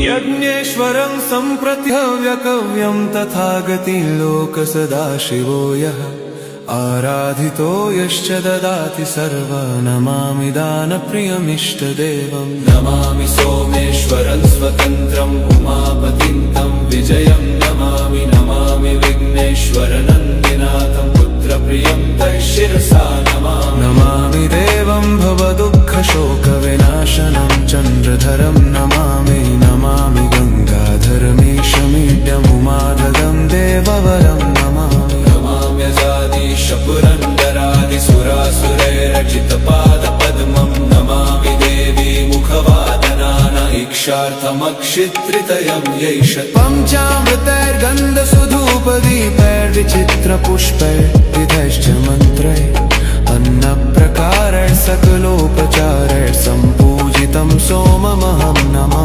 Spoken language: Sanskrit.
यज्ञेश्वरं सम्प्रति हव्यकव्यं तथागति लोकसदाशिवो यः आराधितो यश्च ददाति सर्वा नमामि दानप्रियमिष्टदेवं नमामि सोमेश्वरं स्वतन्त्रम् उमापतिं तं विजयं नमामि नमामि विघ्नेश्वरनन्दिनाथं पुत्रप्रियं तैः शिरसा नमामि देवं भवदुःखशोकविनाशनं चन्द्रधरं नमामि नमामि गङ्गाधरमीशमीड्यमुमाददं देववरं नमामि नमाम्यजादिशपुरन्दरादिसुरासुरैरचितपादपद्मं नमामि देवी मुखवादनानैक्षार्थमक्षित्रितयं यैष पञ्चामृतैर्गन्धसुधूपदीपैर्विचित्रपुष्पैर्विधैश्च मन्त्रैः अन्नप्रकारैः सकलोपचारैः सम्पूजितं सोममहं नमामि।